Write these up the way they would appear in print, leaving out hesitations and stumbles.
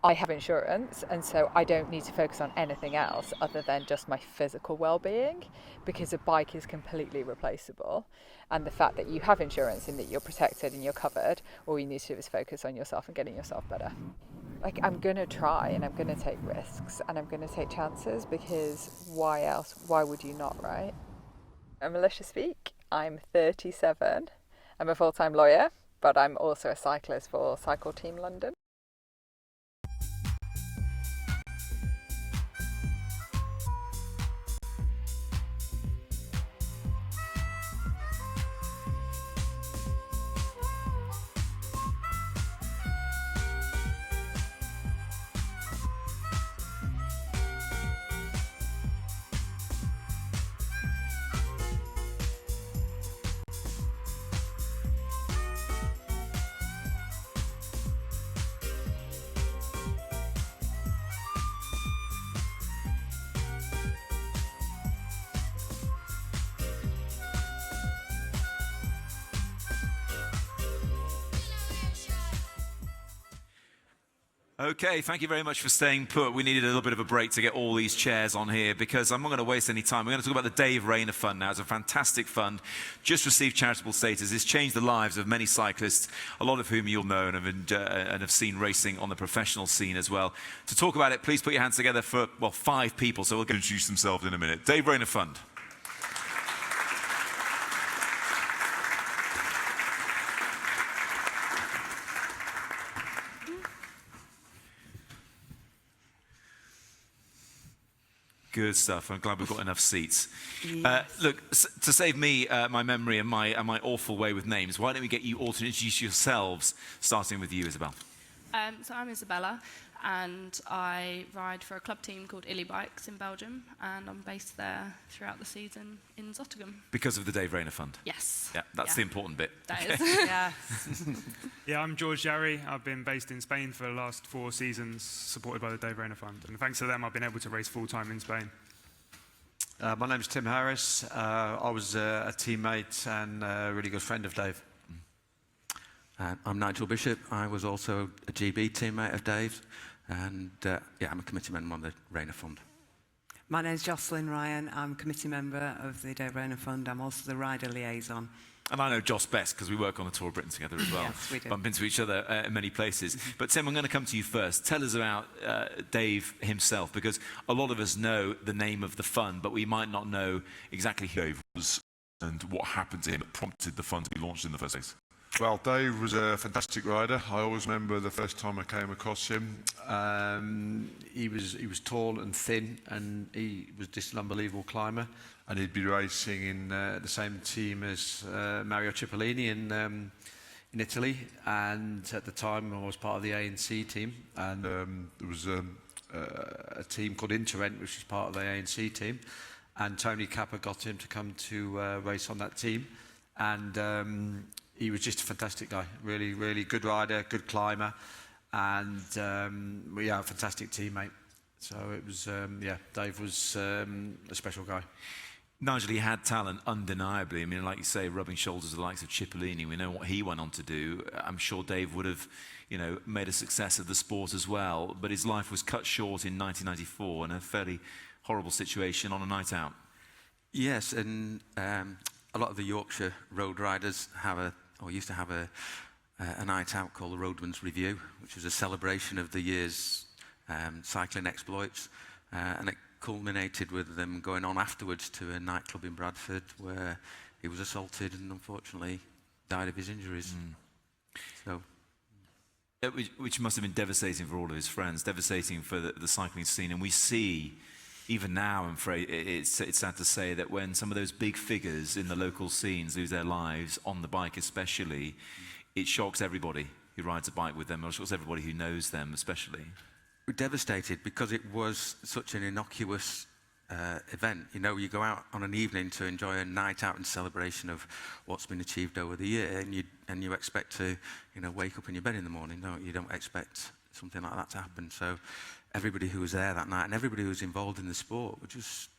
I have insurance, and so I don't need to focus on anything else other than just my physical well-being, because a bike is completely replaceable. And the fact that you have insurance and that you're protected and you're covered, all you need to do is focus on yourself and getting yourself better. Like, I'm going to try and I'm going to take risks and I'm going to take chances, because why else? Why would you not, right? I'm Alicia Speak. I'm 37. I'm a full-time lawyer, but I'm also a cyclist for Cycle Team London. Okay, thank you very much for staying put. We needed a little bit of a break to get all these chairs on here because I'm not going to waste any time. We're going to talk about the Dave Rayner Fund now. It's a fantastic fund, just received charitable status. It's changed the lives of many cyclists, a lot of whom you'll know and have seen racing on the professional scene as well. To talk about it, please put your hands together for, well, 5 people, so we'll introduce themselves in a minute. Dave Rayner Fund. Good stuff. I'm glad we've got enough seats. Yes. Look, to save me my memory and my awful way with names, why don't we get you all to introduce yourselves, starting with you, Isabel. So I'm Isabella, and I ride for a club team called Illy Bikes in Belgium, and I'm based there throughout the season in Zottegem. Because of the Dave Rayner Fund? Yes. Yeah, that's the important bit. That is. Yeah. Yeah, I'm George Jarry. I've been based in Spain for the last 4 seasons, supported by the Dave Rayner Fund. And thanks to them, I've been able to race full-time in Spain. My name's Tim Harris. I was a teammate and a really good friend of Dave. I'm Nigel Bishop. I was also a GB teammate of Dave's, and yeah, I'm a committee member on the Rayner Fund. My name's Jocelyn Ryan. I'm committee member of the Dave Rayner Fund. I'm also the rider liaison. And I know Joss best because we work on the Tour of Britain together as well. Yes, we do. Bump into each other in many places. But Tim, I'm going to come to you first. Tell us about Dave himself, because a lot of us know the name of the fund, but we might not know exactly who Dave was and what happened to him that prompted the fund to be launched in the first place. Well, Dave was a fantastic rider. I always remember the first time I came across him. He was tall and thin, and he was just an unbelievable climber. And he'd be racing in The same team as Mario Cipollini in Italy, and at the time I was part of the ANC team, and there was a team called Interrent, which was part of the ANC team, and Tony Capper got him to come to race on that team, and he was just a fantastic guy, really, really good rider, good climber, and yeah, a fantastic teammate. So it was, yeah, Dave was a special guy. Nigel, he had talent, undeniably. I mean, like you say, rubbing shoulders with the likes of Cipollini. We know what he went on to do. I'm sure Dave would have, you know, made a success of the sport as well. But his life was cut short in 1994 in a fairly horrible situation on a night out. Yes, and a lot of the Yorkshire road riders used to have a night out called the Roadman's Review, which was a celebration of the year's cycling exploits, and it culminated with them going on afterwards to a nightclub in Bradford where he was assaulted and unfortunately died of his injuries. So, which must have been devastating for all of his friends, devastating for the cycling scene. And we see, even now, I'm afraid, it's sad to say that when some of those big figures in the local scenes lose their lives, on the bike especially, it shocks everybody who rides a bike with them, or shocks everybody who knows them especially. we're devastated because it was such an innocuous event. You know, you go out on an evening to enjoy a night out in celebration of what's been achieved over the year, and you expect to, you know, wake up in your bed in the morning. No, you don't expect something like that to happen. So everybody who was there that night and everybody who was involved in the sport were just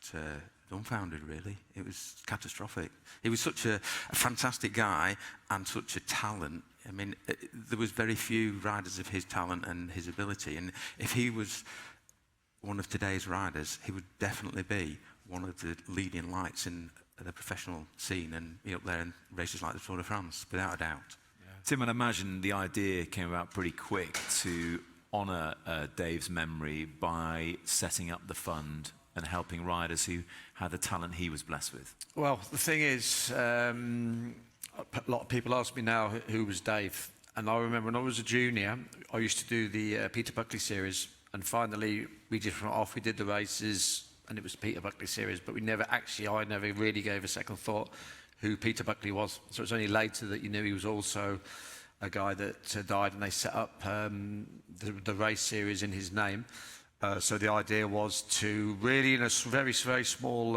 dumbfounded, really. It was catastrophic. He was such a fantastic guy and such a talent I mean, there was very few riders of his talent and his ability, and if he was one of today's riders, he would definitely be one of the leading lights in the professional scene and be up there in races like the Tour de France, without a doubt. Tim, I'd imagine the idea came about pretty quick to honour Dave's memory by setting up the fund and helping riders who had the talent he was blessed with. Well, the thing is, a lot of people ask me now who was Dave. And I remember when I was a junior, I used to do the Peter Buckley series. And finally, we just went off, we did the races, and it was the Peter Buckley series. But I never really gave a second thought who Peter Buckley was. So it's only later that you knew he was also a guy that died, and they set up the race series in his name. So the idea was to really, in a very, very small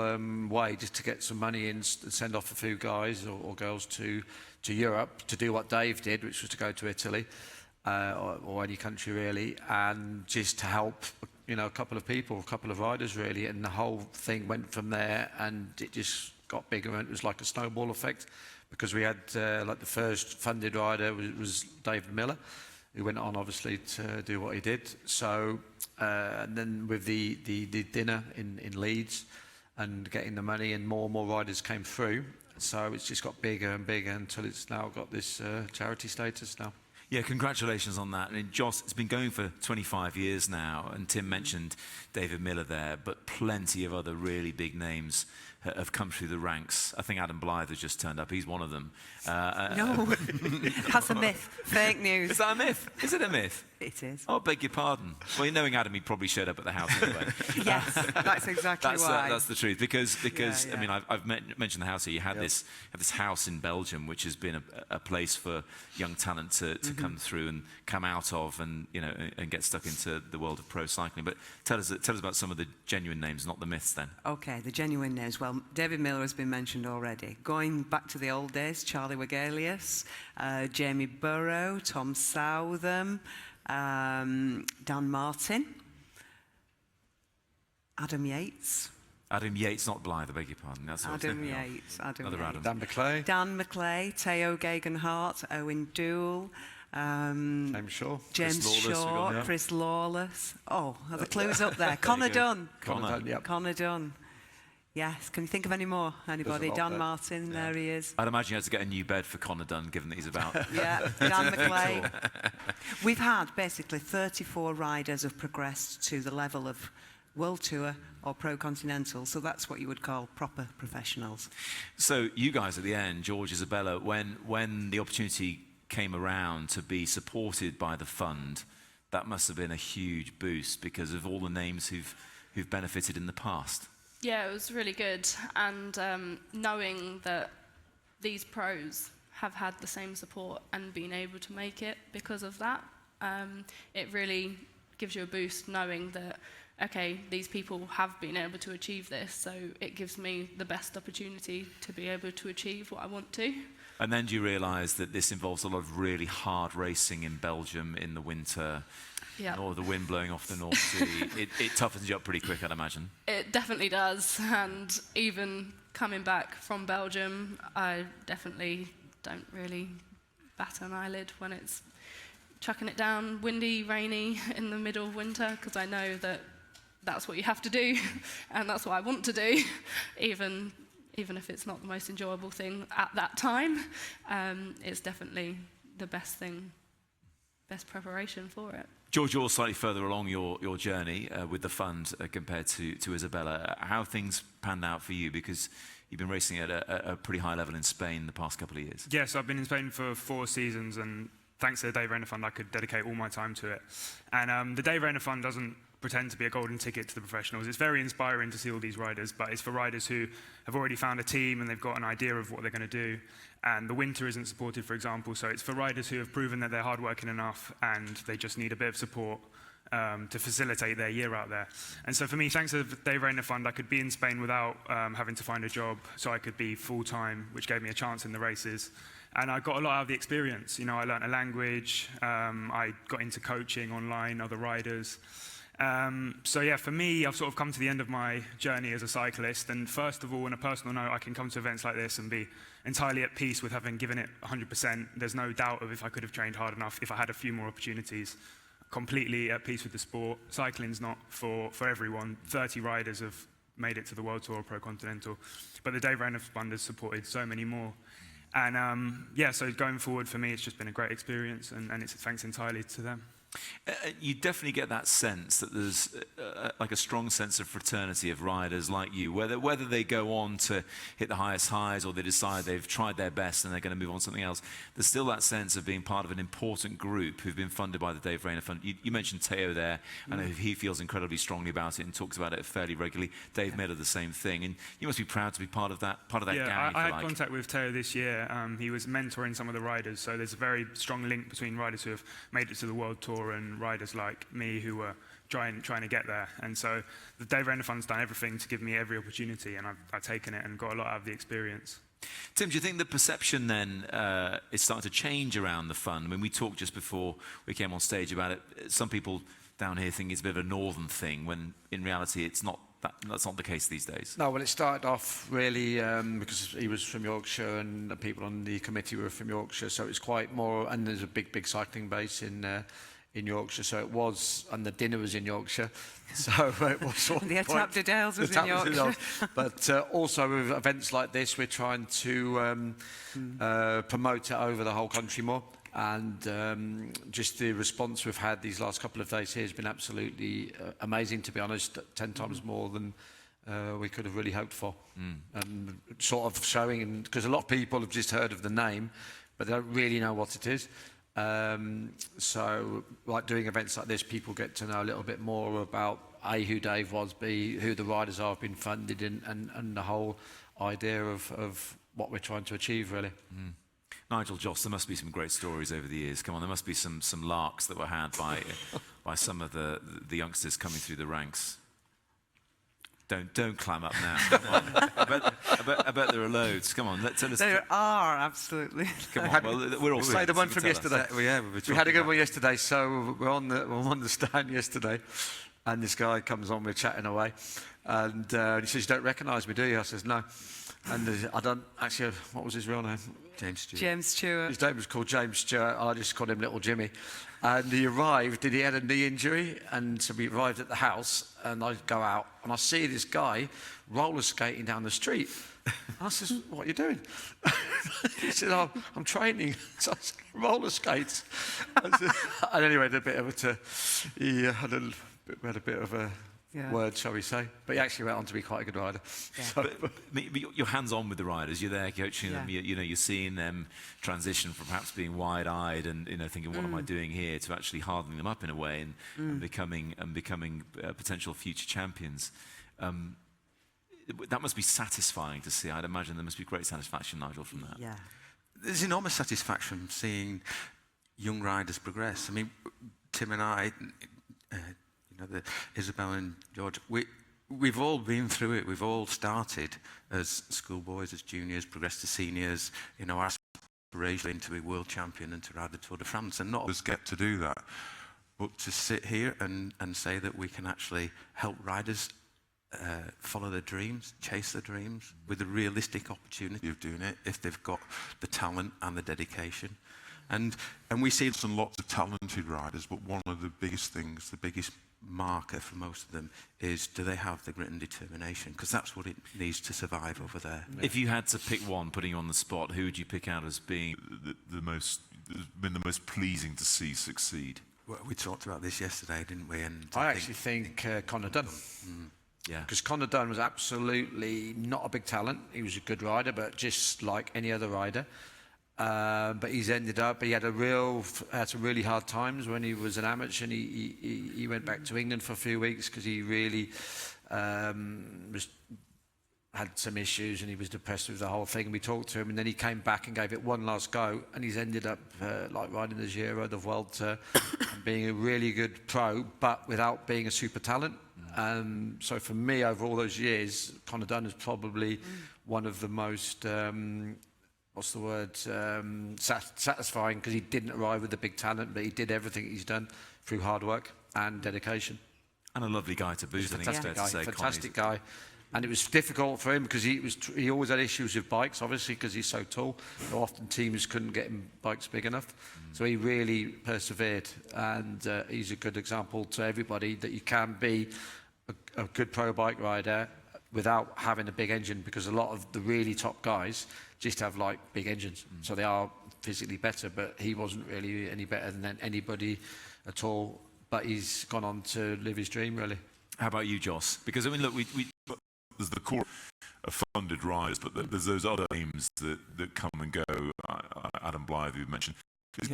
way, just to get some money in and send off a few guys or girls to Europe to do what Dave did, which was to go to Italy or any country really, and just to help, a couple of people, a couple of riders really, and the whole thing went from there, and it just got bigger, and it was like a snowball effect, because we had like the first funded rider was David Miller, who went on obviously to do what he did. So and then with the dinner in Leeds and getting the money, and more riders came through. So it's just got bigger and bigger until it's now got this charity status now. Yeah, congratulations on that. I mean, Joss, it's been going for 25 years now, and Tim mentioned David Miller there, but plenty of other really big names have come through the ranks. I think Adam Blythe has just turned up. He's one of them. No, that's a myth. Fake news. Is that a myth? Is it a myth? It is. Oh, beg your pardon. Well, knowing Adam, he probably showed up at the house anyway. Yes, that's exactly why. That's the truth. Because Yeah. I mean, I've mentioned the house here. You had this house in Belgium, which has been a place for young talent to come through and come out of, and and get stuck into the world of pro cycling. But tell us about some of the genuine names, not the myths. Then. Okay, the genuine names. Well, David Miller has been mentioned already. Going back to the old days, Charlie Wegelius, Jamie Burrow, Tom Southam, Dan Martin, Adam Yates. Adam Yates, not Blythe, I beg your pardon. That's Adam Yates. Another Adam. Dan McClay. Dan McClay, Teo Geoghegan-Hart, Owen Doole, James Shaw. Chris Lawless. Oh, are the clues up there? Connor Dunn. Connor Dunn. Yes. Can you think of any more? Anybody? Dan Martin, there he is. I'd imagine you had to get a new bed for Connor Dunn, given that he's about. Yeah, Dan McClay. We've had basically 34 riders have progressed to the level of World Tour or Pro Continental, so that's what you would call proper professionals. So you guys at the end, George, Isabella, when the opportunity came around to be supported by the fund, that must have been a huge boost because of all the names who've benefited in the past. Yeah, it was really good, and knowing that these pros have had the same support and been able to make it because of that, it really gives you a boost knowing that, okay, these people have been able to achieve this, so it gives me the best opportunity to be able to achieve what I want to. And then do you realise that this involves a lot of really hard racing in Belgium in the winter, or the wind blowing off the North Sea? It toughens you up pretty quick, I'd imagine. It definitely does, and even coming back from Belgium, I definitely don't really bat an eyelid when it's chucking it down, windy, rainy in the middle of winter, because I know that that's what you have to do, and that's what I want to do, even if it's not the most enjoyable thing at that time. It's definitely the best thing, best preparation for it. George, you're slightly further along your journey with the fund compared to Isabella. How have things panned out for you? Because you've been racing at a pretty high level in Spain the past couple of years. Yes, I've been in Spain for 4 seasons, and thanks to the Dave Rayner Fund, I could dedicate all my time to it. And the Dave Rayner Fund doesn't pretend to be a golden ticket to the professionals. It's very inspiring to see all these riders, but it's for riders who have already found a team and they've got an idea of what they're going to do. And the winter isn't supported, for example, so it's for riders who have proven that they're hardworking enough and they just need a bit of support to facilitate their year out there. And so for me, thanks to the Dave Rayner Fund, I could be in Spain without having to find a job, so I could be full-time, which gave me a chance in the races. And I got a lot out of the experience. I learned a language, I got into coaching online, other riders, So yeah, for me, I've sort of come to the end of my journey as a cyclist, and first of all, on a personal note, I can come to events like this and be entirely at peace with having given it 100%. There's no doubt of if I could have trained hard enough, if I had a few more opportunities. Completely at peace with the sport. Cycling's not for everyone. 30 riders have made it to the World Tour or Pro Continental, but the Dave Rayner Fund has supported so many more. And yeah, so going forward for me, it's just been a great experience, and it's thanks entirely to them. You definitely get that sense that there's like a strong sense of fraternity of riders like you, whether they go on to hit the highest highs or they decide they've tried their best and they're going to move on to something else. There's still that sense of being part of an important group who've been funded by the Dave Rayner Fund. You mentioned Teo there. I know he feels incredibly strongly about it and talks about it fairly regularly. Dave Miller, the same thing. And you must be proud to be part of that gang, Yeah, I had like. contact with Teo this year. He was mentoring some of the riders, so there's a very strong link between riders who have made it to the World Tour and riders like me who were trying to get there. And so the Dave Rayner Fund's done everything to give me every opportunity, and I've taken it and got a lot out of the experience. Tim, do you think the perception then is starting to change around the fund? I mean, we talked just before we came on stage about it. Some people down here think it's a bit of a northern thing, when in reality it's not. That's not the case these days. No, well, it started off really because he was from Yorkshire and the people on the committee were from Yorkshire, so it's quite more, and there's a big cycling base in Yorkshire, so it was, and the dinner was in Yorkshire, so it was sort of The Atapta Dales was in Yorkshire. But also with events like this, we're trying to promote it over the whole country more. And just the response we've had these last couple of days here has been absolutely amazing, to be honest, 10 times more than we could have really hoped for. And sort of showing, because a lot of people have just heard of the name, but they don't really know what it is. So, like doing events like this, people get to know a little bit more about A, who Dave was, B, who the riders are, have been funded, and the whole idea of what we're trying to achieve, really. Nigel, Joss, there must be some great stories over the years. Come on, there must be some larks that were had by some of the youngsters coming through the ranks. Don't clam up now. Come on. I bet there are loads. Come on, tell us. There are, absolutely. Come on, well, we're all Say the one from yesterday. We had a good one yesterday. So we're on the stand yesterday, and this guy comes on. We're chatting away, and he says, "You don't recognise me, do you?" I says, "No." And I don't actually. What was his real name? James Stewart. James Stewart. His name was called James Stewart. I just called him Little Jimmy. And he arrived, and he had a knee injury, and so we arrived at the house, and I go out, and I see this guy roller skating down the street. I says, "What are you doing?" He said, "Oh, I'm training." So I said, "Roller skates." And anyway, he had a bit of a word, shall we say. But he actually went on to be quite a good rider. Yeah. So, But you're hands-on with the riders. You're there coaching them. Yeah. You're seeing them transition from perhaps being wide-eyed and thinking, "What am I doing here?" to actually hardening them up in a way and becoming potential future champions. That must be satisfying to see. I'd imagine there must be great satisfaction, Nigel, from that. Yeah. There's enormous satisfaction seeing young riders progress. I mean, Tim and I, Isabel and George, we've all been through it. We've all started as schoolboys, as juniors, progressed to seniors. Our aspiration to be world champion and to ride the Tour de France, and not Others get to do that. but to sit here and say that we can actually help riders follow their dreams, chase their dreams with a realistic opportunity of doing it if they've got the talent and the dedication. And we see Lots of talented riders, but one of the biggest things, the biggest marker for most of them is, do they have the grit and determination? Because that's what it needs to survive over there. If you had to pick one, putting you on the spot, who would you pick out as being the most pleasing to see succeed. Well, we talked about this yesterday, didn't we? And I actually think Connor Dunn. Yeah. Because Connor Dunn was absolutely not a big talent. He was a good rider, but just like any other rider. But he had some really hard times when he was an amateur, and he went back to England for a few weeks because he really had some issues and he was depressed with the whole thing. And we talked to him, and then he came back and gave it one last go, and he's ended up like riding the Giro, the Vuelta, and being a really good pro, but without being a super talent. So for me, over all those years, Connor Dunn is probably one of the most satisfying, because he didn't arrive with the big talent, but he did everything he's done through hard work and dedication. And a lovely guy to boot. He's a I think it's fantastic fair to guy. say, Fantastic guy. And it was difficult for him because he always had issues with bikes, obviously, because he's so tall. So often teams couldn't get him bikes big enough. So he really persevered. And he's a good example to everybody that you can be a good pro bike rider without having a big engine, because a lot of the really top guys just have like big engines. So they are physically better, but he wasn't really any better than anybody at all. But he's gone on to live his dream, really. How about you, Joss? Because, I mean, look, There's the core of funded riders, but there's those other names that come and go. Adam Blythe, you mentioned. Is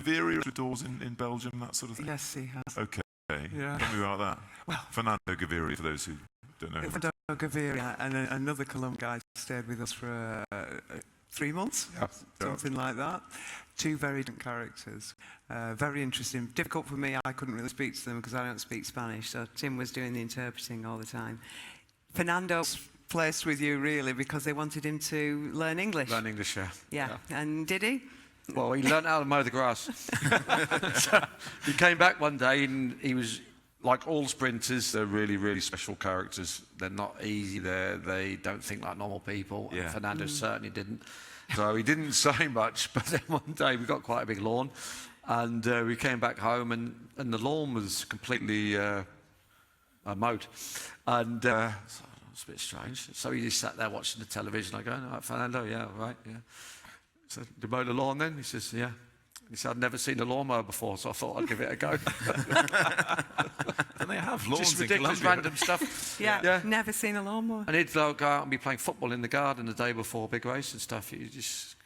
Gaviria with doors in Belgium, that sort of thing? Yes, he has. Okay. Yeah. Tell me about that. Well, Fernando Gaviria, for those who don't know. Fernando Gaviria and another Colombian guy stayed with us for 3 months, something like that. Two very different characters. Very interesting. Difficult for me. I couldn't really speak to them because I don't speak Spanish, so Tim was doing the interpreting all the time. Fernando's placed with you, really, because they wanted him to learn English. Learn English, yeah. Yeah. And did he? Well, he learnt how to mow the grass. So he came back one day and he was, like all sprinters, they're really, really special characters. They're not easy. They don't think like normal people. Yeah. And Fernando certainly didn't. So he didn't say much, but then one day we got quite a big lawn and we came back home and the lawn was completely mowed. And so it was a bit strange. So he just sat there watching the television. I go, "All right, Fernando, yeah, right, yeah." So, "Did you mow the lawn then?" He says, "Yeah." He said, "I'd never seen a lawnmower before, so I thought I'd give it a go." And they have lawns Just in ridiculous, Colombia. random stuff. Yeah. Never seen a lawnmower. And he'd go out and be playing football in the garden the day before a big race and stuff. You just,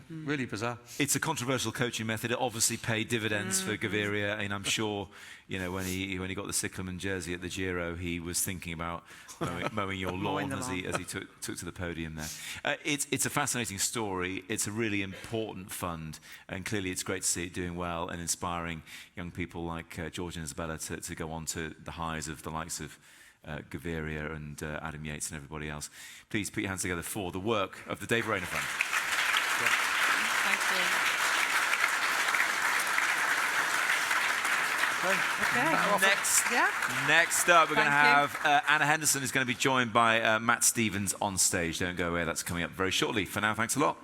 really bizarre. It's a controversial coaching method. It obviously paid dividends for Gaviria, and I'm sure, when he got the cyclamen jersey at the Giro, he was thinking about mowing your lawn as he took to the podium there. It's a fascinating story. It's a really important fund, and clearly it's great to see it doing well and inspiring young people like George and Isabella to go on to the highs of the likes of Gaviria and Adam Yates and everybody else. Please put your hands together for the work of the Dave Rayner Fund. Thank Okay. Next up, we're going to Thank have Anna Henderson is going to be joined by Matt Stevens on stage. Don't go away. That's coming up very shortly. For now, thanks a lot.